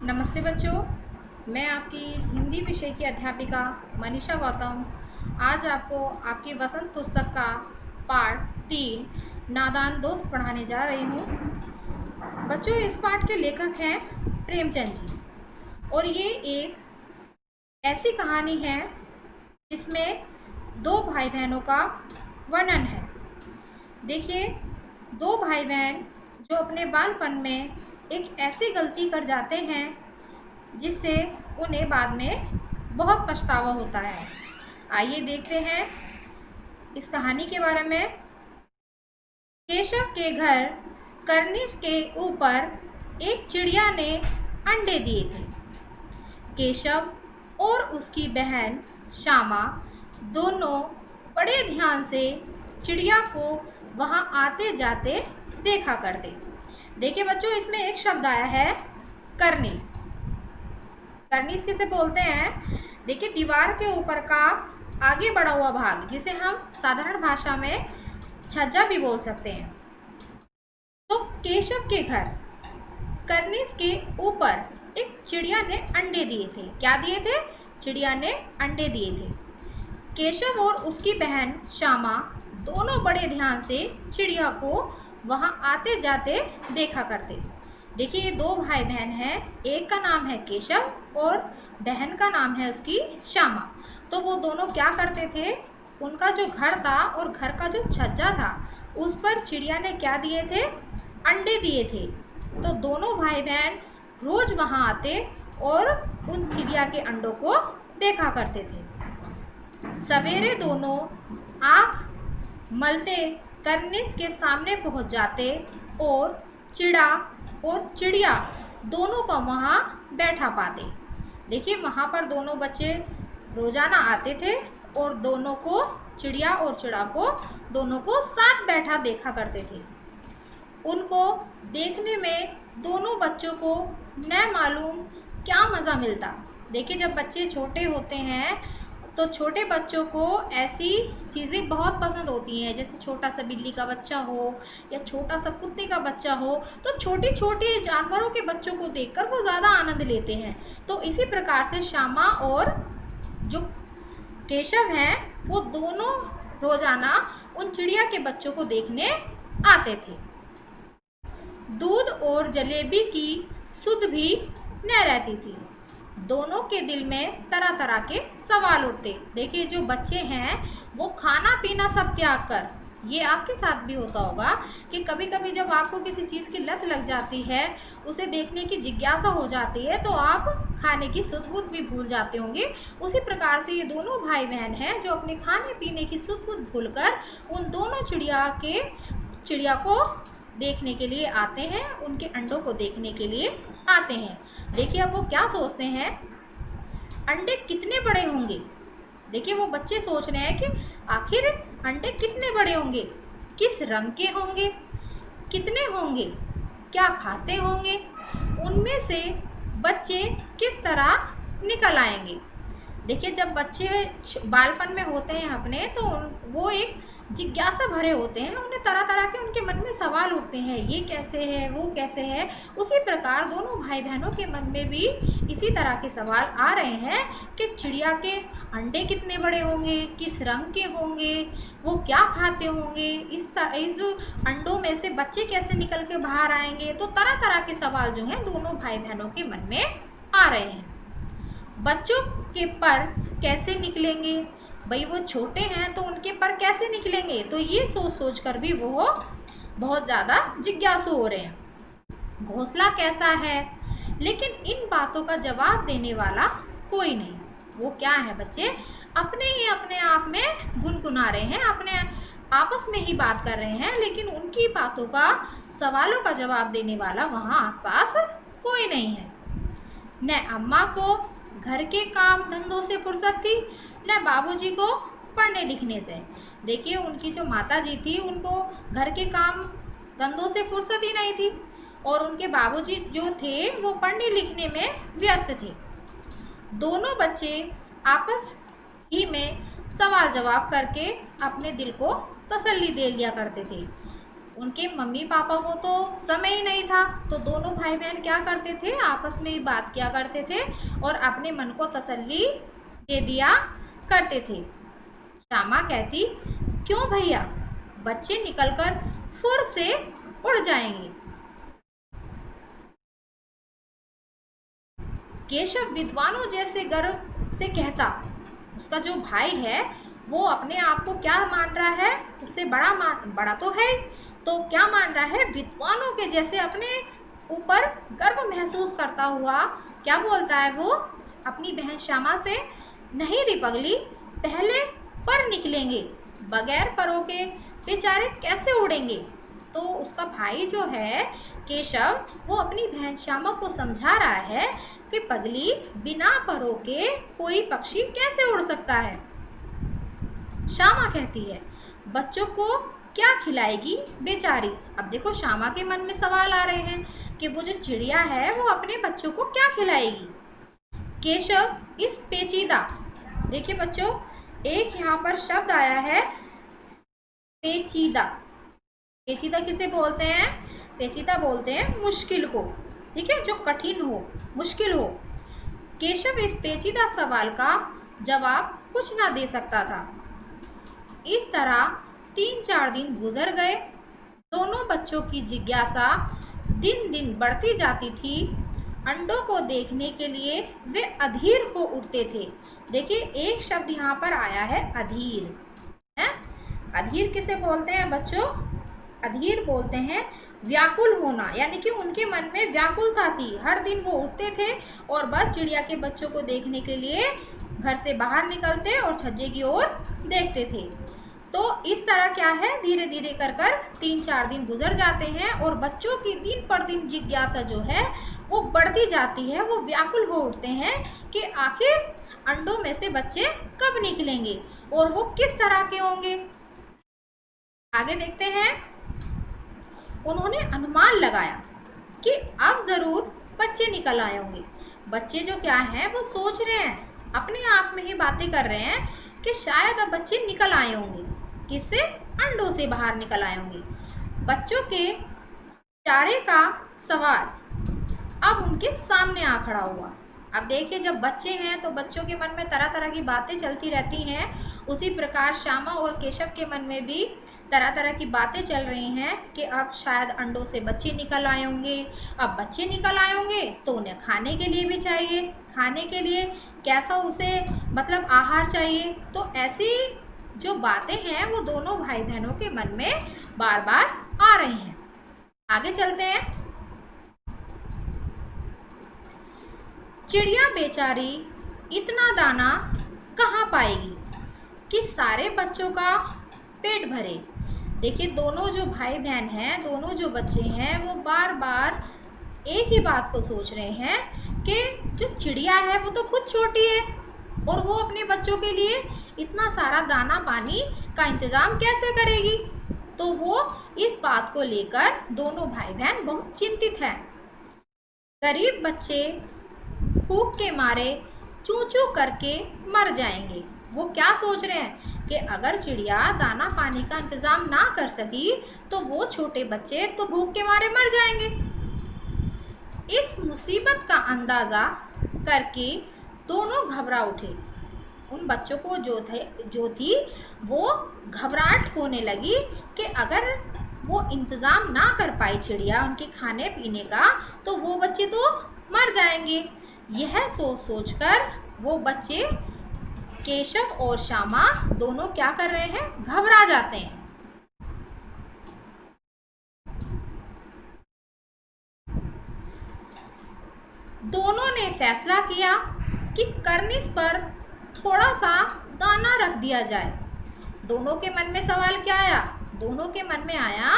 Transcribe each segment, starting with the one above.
नमस्ते बच्चों, मैं आपकी हिंदी विषय की अध्यापिका मनीषा गौतम आज आपको आपकी वसंत पुस्तक का पाठ 3 नादान दोस्त पढ़ाने जा रही हूँ। बच्चों, इस पाठ के लेखक हैं प्रेमचंद जी और ये एक ऐसी कहानी है जिसमें दो भाई बहनों का वर्णन है। देखिए, दो भाई बहन जो अपने बालपन में एक ऐसी गलती कर जाते हैं जिससे उन्हें बाद में बहुत पछतावा होता है। आइए देखते हैं इस कहानी के बारे में। केशव के घर करनिस के ऊपर एक चिड़िया ने अंडे दिए थे। केशव और उसकी बहन श्यामा दोनों बड़े ध्यान से चिड़िया को वहां आते जाते देखा करते। देखिए बच्चों, इसमें एक शब्द आया है करनिस। करनिस किसे बोलते हैं? देखिए, दीवार के ऊपर का आगे बढ़ा हुआ भाग, जिसे हम साधारण भाषा में छज्जा भी बोल सकते हैं। तो केशव के घर करनिस के ऊपर एक चिड़िया ने अंडे दिए थे। क्या दिए थे? चिड़िया ने अंडे दिए थे। केशव और उसकी बहन श्यामा दोनों बड़े ध्यान से चिड़िया को वहां आते जाते देखा करते। देखिए, ये दो भाई बहन हैं, एक का नाम है केशव और बहन का नाम है उसकी श्यामा। तो वो दोनों क्या करते थे? उनका जो घर था और घर का जो छज्जा था उस पर चिड़िया ने क्या दिए थे? अंडे दिए थे। तो दोनों भाई बहन रोज वहां आते और उन चिड़िया के अंडों को देखा करते थे। सवेरे दोनों आँख मलते करनिस के सामने पहुंच जाते और चिड़िया दोनों को वहाँ बैठा पाते। देखिए, वहाँ पर दोनों बच्चे रोजाना आते थे और दोनों को चिड़िया और चिड़ा को दोनों को साथ बैठा देखा करते थे। उनको देखने में दोनों बच्चों को न मालूम क्या मज़ा मिलता। देखिए, जब बच्चे छोटे होते हैं तो छोटे बच्चों को ऐसी चीज़ें बहुत पसंद होती हैं, जैसे छोटा सा बिल्ली का बच्चा हो या छोटा सा कुत्ते का बच्चा हो, तो छोटे छोटे जानवरों के बच्चों को देखकर वो ज़्यादा आनंद लेते हैं। तो इसी प्रकार से श्यामा और जो केशव हैं वो दोनों रोजाना उन चिड़िया के बच्चों को देखने आते थे। दूध और जलेबी की सुध भी न रहती थी। दोनों के दिल में तरह तरह के सवाल उठते। देखिए, जो बच्चे हैं वो खाना पीना सब त्याग कर, ये आपके साथ भी होता होगा कि कभी कभी जब आपको किसी चीज़ की लत लग जाती है, उसे देखने की जिज्ञासा हो जाती है, तो आप खाने की सुध बुध भी भूल जाते होंगे। उसी प्रकार से ये दोनों भाई बहन हैं जो अपने खाने पीने की सुध बुध भूलकर उन दोनों चिड़िया को देखने के लिए आते हैं, उनके अंडों को देखने के लिए आते हैं। देखिए, अब वो क्या सोचते हैं? अंडे कितने बड़े होंगे? देखिए, वो बच्चे सोच रहे हैं कि आखिर अंडे कितने बड़े होंगे, किस रंग के होंगे, कितने होंगे, क्या खाते होंगे, उनमें से बच्चे किस तरह निकल आएंगे। देखिए, जब बच्चे बालपन में होते हैं अपने, तो वो एक जिज्ञासा भरे होते हैं, उन्हें तरह तरह के उनके मन में सवाल उठते हैं, ये कैसे है, वो कैसे है। उसी प्रकार दोनों भाई बहनों के मन में भी इसी तरह के सवाल आ रहे हैं कि चिड़िया के अंडे कितने बड़े होंगे, किस रंग के होंगे, वो क्या खाते होंगे, इस अंडों में से बच्चे कैसे निकल के बाहर आएंगे। तो तरह तरह के सवाल जो हैं दोनों भाई बहनों के मन में आ रहे हैं। बच्चों के पर कैसे निकलेंगे? भाई, वो छोटे हैं तो उनके पर कैसे निकलेंगे? तो ये सोच सोच कर भी वो बहुत ज़्यादा जिज्ञासु हो रहे हैं। घोंसला कैसा है? लेकिन इन बातों का जवाब देने वाला कोई नहीं। वो क्या है बच्चे? अपने आप में गुनगुना रहे हैं, अपने आपस में ही बात कर रहे हैं, लेकिन उनकी बातों का, सवालों का जवाब देने वाला वहाँ आसपास कोई नहीं है। न अम्मा को घर के काम धंधों से फुर्सत थी, न बाबूजी को पढ़ने लिखने से। देखिए, उनकी जो माता जी थी उनको घर के काम धंधों से फुर्सत ही नहीं थी और उनके बाबूजी जो थे वो पढ़ने लिखने में व्यस्त थे। दोनों बच्चे आपस ही में सवाल जवाब करके अपने दिल को तसल्ली दे लिया करते थे। उनके मम्मी पापा को तो समय ही नहीं था, तो दोनों भाई बहन क्या करते थे, आपस में ही बात किया करते थे और अपने मन को तसल्ली दे दिया करते थे। श्यामा कहती, क्यों भैया, बच्चे निकलकर फुर से उड़ जाएंगे। केशव विद्वानों जैसे गर्व से कहता, उसका जो भाई है वो अपने आप को क्या मान रहा है, उससे बड़ा तो है, तो क्या मान रहा है, विद्वानों के जैसे अपने ऊपर गर्व महसूस करता हुआ क्या बोलता है वो अपनी बहन श्यामा से, नहीं री पगली, पहले पर निकलेंगे, बगैर परों के बेचारे कैसे उड़ेंगे। तो उसका भाई जो है केशव, वो अपनी बहन श्यामा को समझा रहा है कि पगली, बिना परों के कोई पक्षी कैसे उड़ सकता है। श्यामा कहती है, बच्चों को क्या खिलाएगी बेचारी। अब देखो श्यामा के मन में सवाल आ रहे हैं कि वो जो चिड़िया है वो अपने बच्चों को क्या खिलाएगी। केशव इस पेचीदा, देखिए बच्चों, एक यहाँ पर शब्द आया है पेचीदा। पेचीदा किसे बोलते हैं, पेचीदा बोलते हैं मुश्किल को, ठीक है, जो कठिन हो, मुश्किल हो। केशव इस पेचीदा सवाल का जवाब कुछ ना दे सकता था। इस तरह 3-4 दिन गुजर गए। दोनों बच्चों की जिज्ञासा दिन दिन बढ़ती जाती थी। अंडों को देखने के लिए वे अधीर हो उठते थे। देखिए एक शब्द यहाँ पर आया है अधीर, है। अधीर किसे बोलते हैं बच्चों, अधीर बोलते हैं व्याकुल होना, यानी कि उनके मन में व्याकुलता थी। हर दिन वो उठते थे और बस चिड़िया के बच्चों को देखने के लिए घर से बाहर निकलते और छज्जे की ओर देखते थे। तो इस तरह क्या है, धीरे धीरे कर 3-4 दिन गुजर जाते हैं और बच्चों की दिन पर दिन जिज्ञासा जो है वो बढ़ती जाती है। वो व्याकुल हो उठते हैं कि आखिर अंडों में से बच्चे कब निकलेंगे और वो किस तरह के होंगे। आगे देखते हैं। उन्होंने अनुमान लगाया कि अब जरूर बच्चे निकल आए होंगे। बच्चे जो क्या हैं वो सोच रहे हैं, अपने आप में ही बातें कर रहे हैं कि शायद अब बच्चे निकल आए होंगे। किससे, अंडों से बाहर निकल आए होंगे। बच्चों के चारे का सवाल अब उनके सामने आ खड़ा हुआ। अब देखिए जब बच्चे हैं तो बच्चों के मन में तरह तरह की बातें चलती रहती हैं। उसी प्रकार श्यामा और केशव के मन में भी तरह तरह की बातें चल रही हैं कि अब शायद अंडों से बच्चे निकल आए होंगे। अब बच्चे निकल आए होंगे तो उन्हें खाने के लिए भी चाहिए, खाने के लिए कैसा उसे मतलब आहार चाहिए। तो ऐसी जो बातें हैं वो दोनों भाई बहनों के मन में बार बार आ रही हैं। आगे चलते हैं। चिड़िया बेचारी इतना दाना कहाँ पाएगी कि सारे बच्चों का पेट भरे। देखिए दोनों जो भाई बहन हैं, दोनों जो बच्चे हैं, वो बार बार एक ही बात को सोच रहे हैं कि जो चिड़िया है वो तो खुद छोटी है और वो अपने बच्चों के लिए इतना सारा दाना पानी का इंतज़ाम कैसे करेगी। तो वो इस बात को लेकर दोनों भाई बहन बहुत चिंतित हैं। गरीब बच्चे भूख के मारे चूं चूं करके मर जाएंगे। वो क्या सोच रहे हैं कि अगर चिड़िया दाना पानी का इंतज़ाम ना कर सकी तो वो छोटे बच्चे तो भूख के मारे मर जाएंगे। इस मुसीबत का अंदाज़ा करके दोनों घबरा उठे। उन बच्चों को जो थी वो घबराहट होने लगी कि अगर वो इंतज़ाम ना कर पाई चिड़िया उनके खाने पीने का तो वो बच्चे तो मर जाएंगे। यह सोच कर वो बच्चे केशव और श्यामा दोनों क्या कर रहे हैं, घबरा जाते हैं। दोनों ने फैसला किया कि कर्निस पर थोड़ा सा दाना रख दिया जाए। दोनों के मन में सवाल क्या आया, दोनों के मन में आया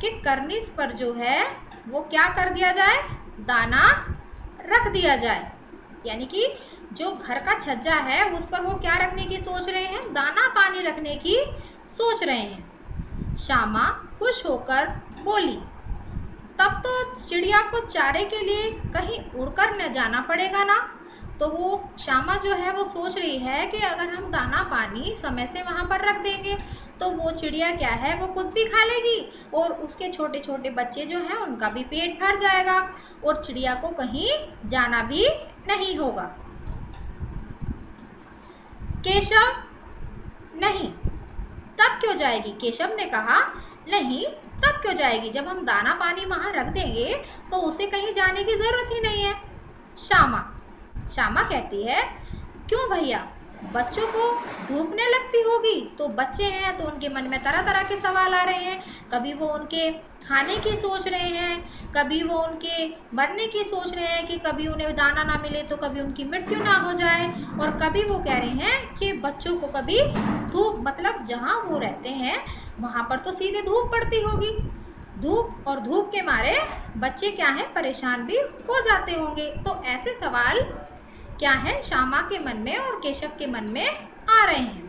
कि कर्निस पर जो है वो क्या कर दिया जाए, दाना रख दिया जाए। यानी कि जो घर का छज्जा है उस पर वो क्या रखने की सोच रहे हैं, दाना पानी रखने की सोच रहे हैं। श्यामा खुश होकर बोली, तब तो चिड़िया को चारे के लिए कहीं उड़कर न जाना पड़ेगा ना। तो वो श्यामा जो है वो सोच रही है कि अगर हम दाना पानी समय से वहाँ पर रख देंगे तो वो चिड़िया क्या है, वो खुद भी खा लेगी और उसके छोटे छोटे बच्चे जो हैं उनका भी पेट भर जाएगा और चिड़िया को कहीं जाना भी नहीं होगा। केशव, नहीं, तब क्यों जाएगी? केशव ने कहा, नहीं, तब क्यों जाएगी? जब हम दाना पानी वहाँ रख देंगे तो उसे कहीं जाने की ज़रूरत ही नहीं है। श्यामा, श्यामा कहती है, क्यों भैया, बच्चों को धूपने लगती होगी? तो बच्चे हैं तो उनके मन में तरह तरह के सवाल आ रहे हैं। कभी वो उनके खाने की सोच रहे हैं, कभी वो उनके मरने की सोच रहे हैं कि कभी उन्हें दाना ना मिले तो कभी उनकी मृत्यु ना हो जाए, और कभी वो कह रहे हैं कि बच्चों को कभी धूप, मतलब जहाँ वो रहते हैं वहाँ पर तो सीधे धूप पड़ती होगी, धूप, और धूप के मारे बच्चे क्या हैं, परेशान भी हो जाते होंगे। तो ऐसे सवाल क्या है, श्यामा के मन में और केशव के मन में आ रहे हैं।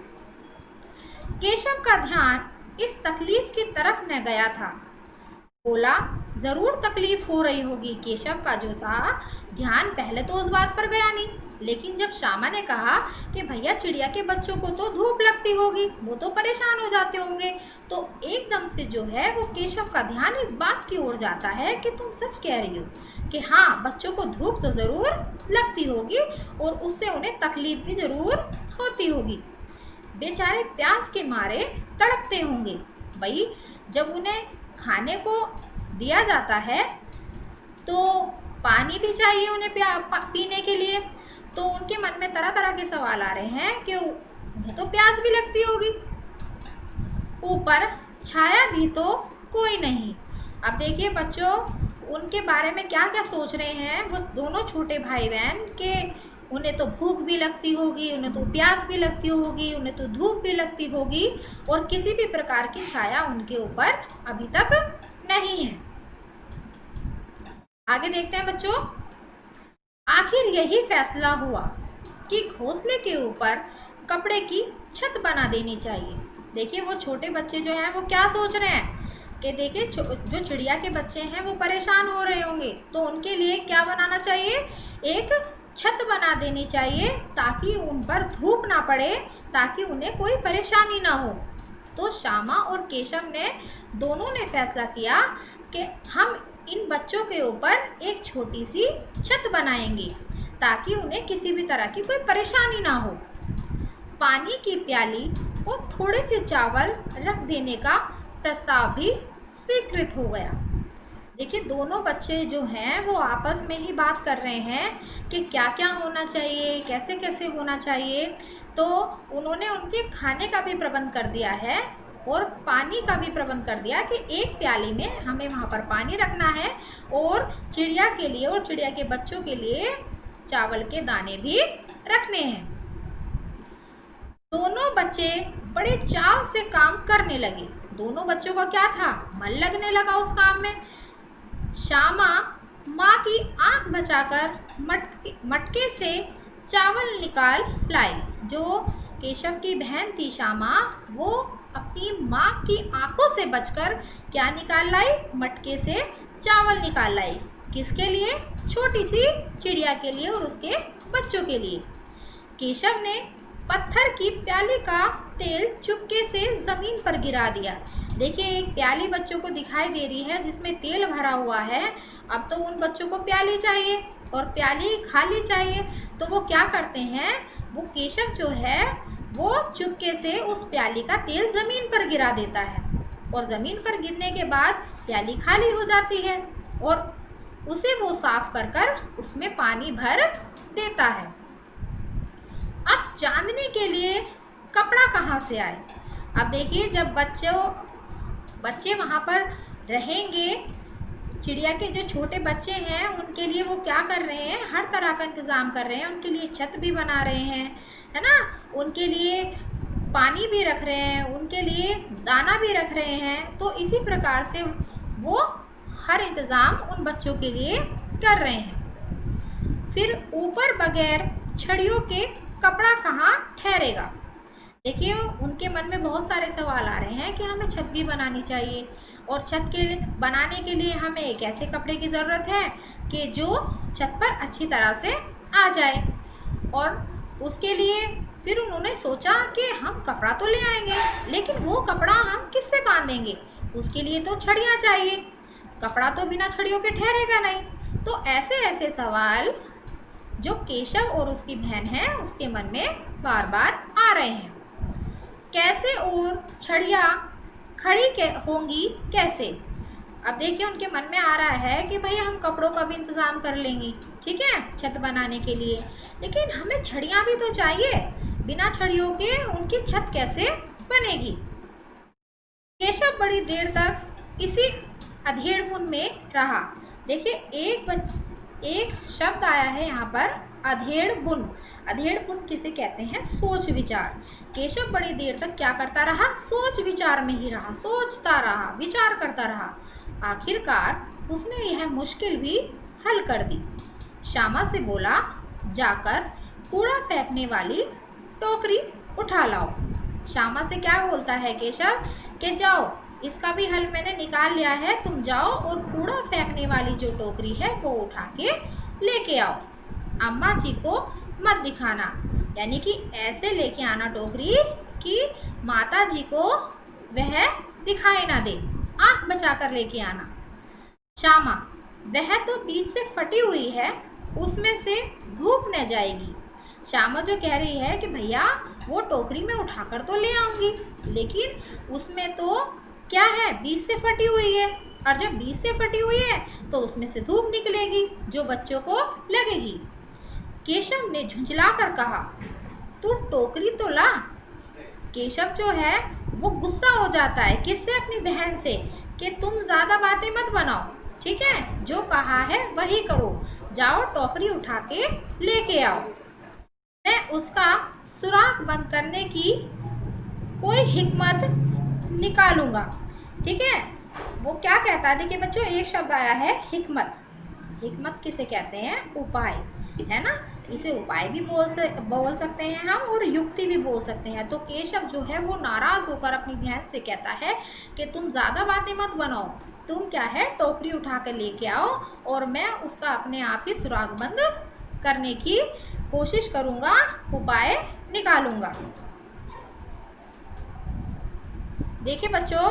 केशव का ध्यान इस तकलीफ की तरफ न गया था। बोला, जरूर तकलीफ हो रही होगी। केशव का जो था ध्यान पहले तो उस बात पर गया नहीं, लेकिन जब श्यामा ने कहा कि भैया चिड़िया के बच्चों को तो धूप लगती होगी, वो तो परेशान हो जाते होंगे, तो एकदम से जो है वो केशव का ध्यान इस बात की ओर जाता है कि तुम सच कह रही हो कि हाँ, बच्चों को धूप तो ज़रूर लगती होगी और उससे उन्हें तकलीफ भी ज़रूर होती होगी। बेचारे प्यास के मारे तड़पते होंगे। भाई, जब उन्हें खाने को दिया जाता है तो पानी भी चाहिए उन्हें पीने के लिए, तो उनके मन में तरह तरह के सवाल आ रहे हैं कि उन्हें तो प्यास भी लगती होगी, ऊपर छाया भी तो कोई नहीं। अब देखिए बच्चों, उनके बारे में क्या क्या सोच रहे हैं वो दोनों छोटे भाई बहन के, उन्हें तो भूख भी लगती होगी, उन्हें तो प्यास भी लगती होगी, उन्हें तो धूप भी लगती होगी, और किसी भी प्रकार की छाया उनके ऊपर अभी तक नहीं है। आगे देखते हैं बच्चों। आखिर यही फैसला हुआ कि घोंसले के ऊपर कपड़े की छत बना देनी चाहिए। देखिए वो छोटे बच्चे जो हैं वो क्या सोच रहे हैं कि देखिए जो चिड़िया के बच्चे हैं वो परेशान हो रहे होंगे, तो उनके लिए क्या बनाना चाहिए, एक छत बना देनी चाहिए ताकि उन पर धूप ना पड़े, ताकि उन्हें कोई परेशानी ना हो। तो श्यामा और केशव ने दोनों ने फैसला किया कि हम इन बच्चों के ऊपर एक छोटी सी छत बनाएंगे ताकि उन्हें किसी भी तरह की कोई परेशानी ना हो। पानी की प्याली और थोड़े से चावल रख देने का प्रस्ताव भी स्वीकृत हो गया। देखिए दोनों बच्चे जो हैं वो आपस में ही बात कर रहे हैं कि क्या क्या होना चाहिए, कैसे कैसे होना चाहिए। तो उन्होंने उनके खाने का भी प्रबंध कर दिया है और पानी का भी प्रबंध कर दिया कि एक प्याली में हमें वहाँ पर पानी रखना है और चिड़िया के लिए और चिड़िया के बच्चों के लिए चावल के दाने भी रखने हैं। दोनों बच्चे बड़े चाव से काम करने लगे। दोनों बच्चों का क्या था, मन लगने लगा उस काम में। श्यामा माँ की आंख बचाकर मटके से चावल निकाल लाई। जो केशव की बहन थी श्यामा, वो अपनी माँ की आंखों से बचकर क्या निकाल लाई, मटके से चावल निकाल लाई। किसके लिए, छोटी सी चिड़िया के लिए और उसके बच्चों के लिए। केशव ने पत्थर की प्याली का तेल चुपके से ज़मीन पर गिरा दिया। देखिए एक प्याली बच्चों को दिखाई दे रही है जिसमें तेल भरा हुआ है। अब तो उन बच्चों को प्याली चाहिए और प्याली खाली चाहिए, तो वो क्या करते हैं, वो केशव जो है वो चुपके से उस प्याली का तेल ज़मीन पर गिरा देता है और ज़मीन पर गिरने के बाद प्याली खाली हो जाती है और उसे वो साफ कर कर उसमें पानी भर देता है। अब चांदनी के लिए कपड़ा कहाँ से आए। अब देखिए जब बच्चे वहाँ पर रहेंगे, चिड़िया के जो छोटे बच्चे हैं उनके लिए वो क्या कर रहे हैं, हर तरह का इंतज़ाम कर रहे हैं। उनके लिए छत भी बना रहे हैं, है ना, उनके लिए पानी भी रख रहे हैं, उनके लिए दाना भी रख रहे हैं। तो इसी प्रकार से वो हर इंतज़ाम उन बच्चों के लिए कर रहे हैं। फिर ऊपर बगैर छड़ियों के कपड़ा कहाँ ठहरेगा। देखिए उनके मन में बहुत सारे सवाल आ रहे हैं कि हमें छत भी बनानी चाहिए और छत के बनाने के लिए हमें एक ऐसे कपड़े की ज़रूरत है कि जो छत पर अच्छी तरह से आ जाए, और उसके लिए फिर उन्होंने सोचा कि हम कपड़ा तो ले आएंगे, लेकिन वो कपड़ा हम किससे बांधेंगे? उसके लिए तो छड़ियाँ चाहिए। कपड़ा तो बिना छड़ियों के ठहरेगा नहीं। तो ऐसे ऐसे सवाल जो केशव और उसकी बहन है उसके मन में बार बार आ रहे हैं। कैसे और छड़ियाँ खड़ी होंगी कैसे? अब देखिए उनके मन में आ रहा है कि भाई हम कपड़ों का भी इंतज़ाम कर लेंगे, ठीक है, छत बनाने के लिए, लेकिन हमें छड़ियाँ भी तो चाहिए। बिना छड़ियों के उनकी छत कैसे बनेगी? केशव बड़ी देर तक इसी अधेड़-बुन में रहा। देखिए एक शब्द आया है यहाँ पर, अधेड़-बुन। अधेड़-बुन किसे कहते हैं? सोच विचार। केशव बड़ी देर तक क्या करता रहा? सोच विचार में ही रहा, सोचता रहा, विचार करता रहा। आखिरकार उसने यह मुश्किल भी हल कर दी। श्यामा से बोला, जाकर कूड़ा फेंकने वाली टोकरी उठा लाओ। श्यामा से क्या बोलता है केशव कि जाओ, इसका भी हल मैंने निकाल लिया है, तुम जाओ और कूड़ा फेंकने वाली जो टोकरी है वो उठा के लेके आओ। अम्मा जी को मत दिखाना, यानी कि ऐसे लेके आना टोकरी कि माता जी को वह दिखाई ना दे, आंख बचा कर लेके आना। श्यामा, वह तो बीच से फटी हुई है, उसमें से धूप न जाएगी। श्यामा जो कह रही है कि भैया वो टोकरी में उठाकर तो ले आऊंगी, लेकिन उसमें तो क्या है, बीच से फटी हुई है, और जब बीच से फटी हुई है तो उसमें से धूप निकलेगी जो बच्चों को लगेगी। केशव ने झुंझला कर कहा, तू टोकरी तो ला। केशव जो है वो गुस्सा हो जाता है, किससे? अपनी बहन से, कि तुम ज़्यादा बातें मत बनाओ, ठीक है, जो कहा है वही करो, जाओ टोकरी उठा के लेके आओ। मैं उसका सुराख बंद करने की कोई हिकमत निकालूंगा, ठीक है। वो क्या कहता है, देखिए बच्चों, एक शब्द आया है हिकमत। हिकमत किसे कहते हैं? उपाय, है ना। इसे उपाय भी बोल सकते हैं हम, और युक्ति भी बोल सकते हैं। तो केशव जो है वो नाराज़ होकर अपनी बहन से कहता है कि तुम ज़्यादा बातें मत बनाओ, तुम क्या है टोकरी उठा कर लेके आओ और मैं उसका अपने आप ही सुराख बंद करने की कोशिश करूँगा, उपाय निकालूंगा। देखिए बच्चों,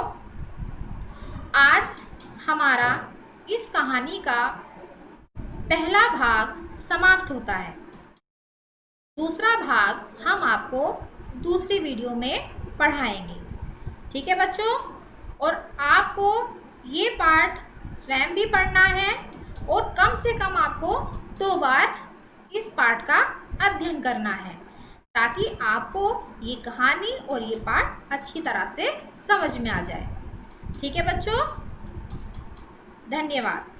आज हमारा इस कहानी का पहला भाग समाप्त होता है। दूसरा भाग हम आपको दूसरी वीडियो में पढ़ाएंगे, ठीक है बच्चों। और आपको ये पाठ स्वयं भी पढ़ना है और कम से कम आपको 2 बार इस पाठ का अध्ययन करना है, ताकि आपको ये कहानी और ये पाठ अच्छी तरह से समझ में आ जाए, ठीक है बच्चों। धन्यवाद।